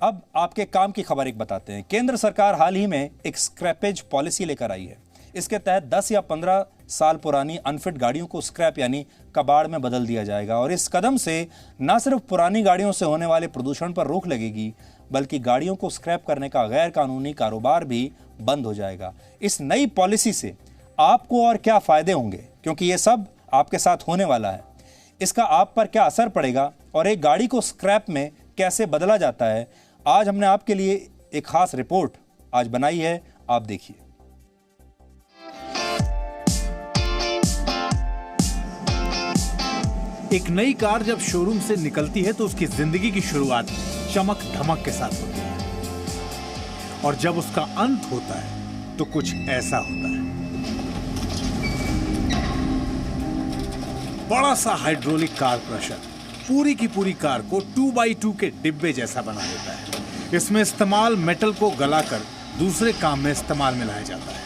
अब आपके काम की खबर एक बताते हैं। केंद्र सरकार हाल ही में एक स्क्रैपेज पॉलिसी लेकर आई है। इसके तहत 10 या 15 साल पुरानी अनफिट गाड़ियों को स्क्रैप यानी कबाड़ में बदल दिया जाएगा और इस कदम से न सिर्फ पुरानी गाड़ियों से होने वाले प्रदूषण पर रोक लगेगी, बल्कि गाड़ियों को स्क्रैप करने का गैर कानूनी कारोबार भी बंद हो जाएगा। इस नई पॉलिसी से आपको और क्या फायदे होंगे, क्योंकि ये सब आपके साथ होने वाला है, इसका आप पर क्या असर पड़ेगा और एक गाड़ी को स्क्रैप में कैसे बदला जाता है, आज हमने आपके लिए एक खास रिपोर्ट आज बनाई है। आप देखिए। एक नई कार जब शोरूम से निकलती है तो उसकी जिंदगी की शुरुआत चमक धमक के साथ होती है और जब उसका अंत होता है तो कुछ ऐसा होता है। बड़ा सा हाइड्रोलिक कार क्रशर पूरी की पूरी कार को 2x2 के डिब्बे जैसा बना देता है। इसमें इस्तेमाल मेटल को गलाकर दूसरे काम में इस्तेमाल में लाया जाता है।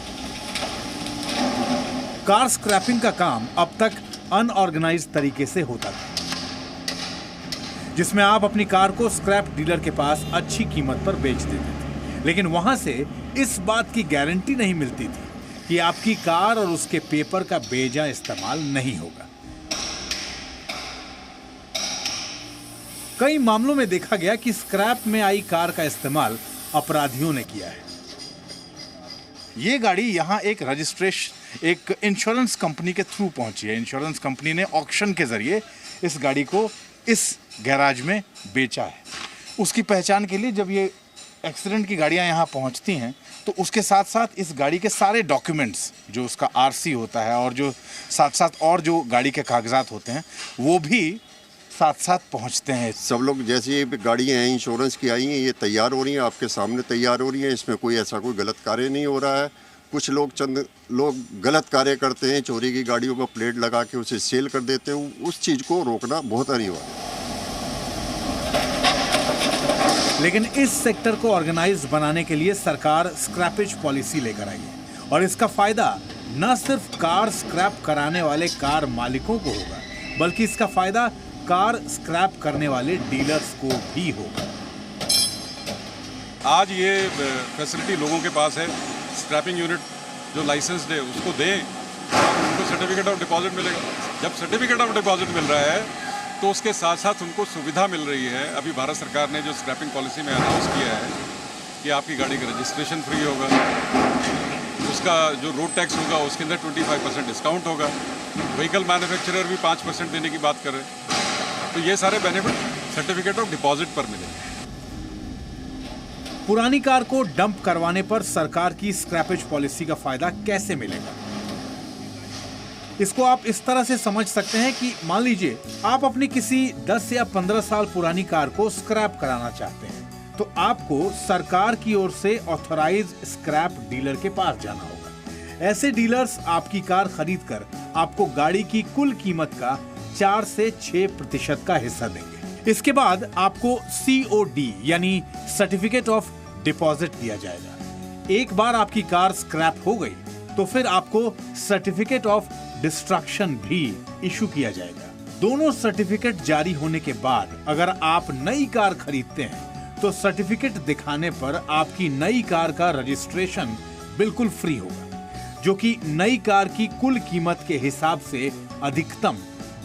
कार स्क्रैपिंग का काम अब तक अनऑर्गेनाइज्ड तरीके से होता था, जिसमें आप अपनी कार को स्क्रैप डीलर के पास अच्छी कीमत पर बेच देते थे, लेकिन वहां से इस बात की गारंटी नहीं मिलती थी कि आपकी कार और उसके पेपर का बेजा इस्तेमाल नहीं होगा। कई मामलों में देखा गया कि स्क्रैप में आई कार का इस्तेमाल अपराधियों ने किया है। ये गाड़ी यहाँ एक रजिस्ट्रेशन एक इंश्योरेंस कंपनी के थ्रू पहुंची है। इंश्योरेंस कंपनी ने ऑक्शन के जरिए इस गाड़ी को इस गैराज में बेचा है। उसकी पहचान के लिए जब ये एक्सीडेंट की गाड़ियाँ यहाँ पहुँचती हैं तो उसके साथ साथ इस गाड़ी के सारे डॉक्यूमेंट्स, जो उसका आरसी होता है और जो साथ साथ और जो गाड़ी के कागजात होते हैं, वो भी साथ साथ पहुंचते हैं। सब लोग जैसे ये गाड़ियाँ हैं इंश्योरेंस की आई हैं, ये तैयार हो रही हैं, आपके सामने तैयार हो रही हैं। इसमें कोई ऐसा कोई गलत कार्य नहीं हो रहा है। कुछ लोग चंद लोग गलत कार्य करते हैं, चोरी की गाड़ियों पर प्लेट लगा के उसे सेल कर देते हैं। उस चीज़ को रोकना बहुत अनिवार्य है। लेकिन इस सेक्टर को ऑर्गेनाइज बनाने के लिए सरकार स्क्रैपेज पॉलिसी लेकर आई है और इसका फायदा न सिर्फ कार स्क्रैप कराने वाले कार मालिकों को होगा, बल्कि इसका फायदा कार स्क्रैप करने वाले डीलर्स को भी होगा। आज ये फैसिलिटी लोगों के पास है। स्क्रैपिंग यूनिट जो लाइसेंस्ड है उसको दें, उनको सर्टिफिकेट ऑफ डिपॉजिट मिलेगा। जब सर्टिफिकेट ऑफ डिपॉजिट मिल रहा है तो उसके साथ साथ उनको सुविधा मिल रही है। अभी भारत सरकार ने जो स्क्रैपिंग पॉलिसी में अनाउंस किया है कि आपकी गाड़ी का रजिस्ट्रेशन फ्री होगा, उसका जो रोड टैक्स होगा उसके अंदर 25% डिस्काउंट होगा। व्हीकल मैन्युफैक्चरर भी 5% देने की बात कर रहे हैं। तो ये सारे बेनिफिट सर्टिफिकेट ऑफ डिपॉजिट पर मिलेंगे। पुरानी कार को डंप करवाने पर सरकार की स्क्रैपेज पॉलिसी का फायदा कैसे मिलेगा? इसको आप इस तरह से समझ सकते हैं कि मान लीजिए आप अपनी किसी 10 या 15 साल पुरानी कार को स्क्रैप कराना चाहते हैं, तो आपको सरकार की ओर से ऑथराइज स्क्रैप डीलर के पास जाना होगा। ऐसे डीलर्स आपकी कार खरीद कर आपको गाड़ी की कुल कीमत का 4 से 6% का हिस्सा देंगे। इसके बाद आपको COD यानी सर्टिफिकेट ऑफ डिपॉजिट दिया जाएगा। एक बार आपकी कार स्क्रैप हो गई तो फिर आपको सर्टिफिकेट ऑफ डिस्ट्रक्शन भी इशू किया जाएगा। दोनों सर्टिफिकेट जारी होने के बाद अगर आप नई कार खरीदते हैं तो सर्टिफिकेट दिखाने पर आपकी नई कार का रजिस्ट्रेशन बिल्कुल फ्री होगा, जो कि नई कार की कुल कीमत के हिसाब से अधिकतम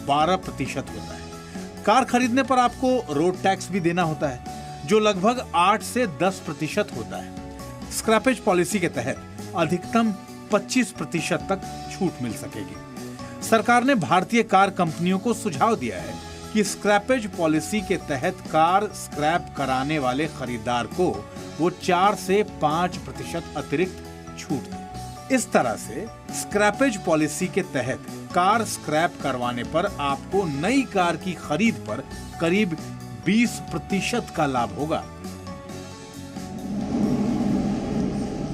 12% होता है। कार खरीदने पर आपको रोड टैक्स भी देना होता है, जो लगभग 8 से 10% होता है। स्क्रैपेज पॉलिसी के तहत अधिकतम 25% तक छूट मिल सकेगी। सरकार ने भारतीय कार कंपनियों को सुझाव दिया है कि स्क्रैपेज पॉलिसी के तहत कार स्क्रैप कराने वाले खरीदार को वो 4 से 5% अतिरिक्त छूट दें। इस तरह से स्क्रैपेज पॉलिसी के तहत कार स्क्रैप करवाने पर आपको नई कार की खरीद पर करीब 20% का लाभ होगा।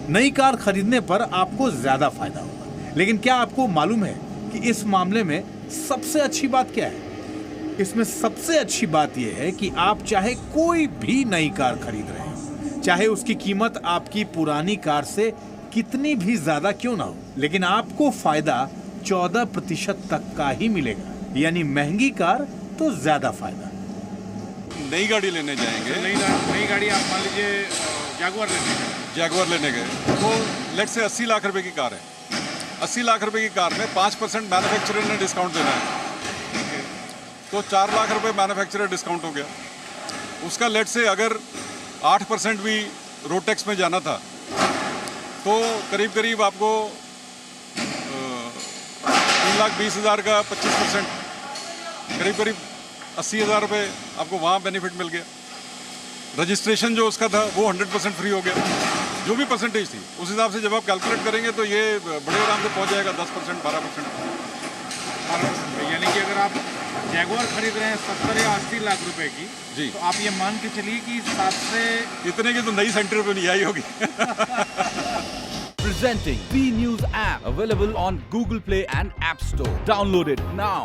नई कार खरीदने पर आपको ज्यादा फायदा होगा, लेकिन क्या आपको मालूम है कि इस मामले में सबसे अच्छी बात क्या है? इसमें सबसे अच्छी बात यह है कि आप चाहे कोई भी नई कार खरीद रहे हो, चाहे उसकी कीमत आपकी पुरानी कार से कितनी भी ज्यादा क्यों ना हो, लेकिन आपको फायदा 14% तक का ही मिलेगा। यानी महंगी कार तो ज्यादा फायदा। नई गाड़ी लेने जाएंगे, नई गाड़ी आप मान लीजिए जैगुआर लेने गए, जैगुआर लेने गए, तो लेट से 80 लाख रुपए की कार है, 80 लाख रुपए की कार में 5% मैन्युफैक्चरर ने डिस्काउंट देना है, तो 4 लाख रुपए मैन्युफैक्चरर डिस्काउंट हो गया। उसका लेट से अगर 8% भी रोड टैक्स में जाना था तो करीब करीब आपको 3,20,000 का 25%, करीब करीब 80,000 रुपये आपको वहाँ बेनिफिट मिल गया। रजिस्ट्रेशन जो उसका था वो 100% फ्री हो गया, जो भी परसेंटेज थी उस हिसाब से जब आप कैलकुलेट करेंगे तो ये बड़े आराम से पहुँच जाएगा 10%, 12%। यानी कि अगर आप जैगुआर खरीद रहे हैं 70 या 80 लाख रुपए की जी, तो आप ये मान के चलिए कि 7 से इतने की तो नई सेंटर पे नहीं आई होगी। Presenting B News app available on Google Play and App Store. Download it now.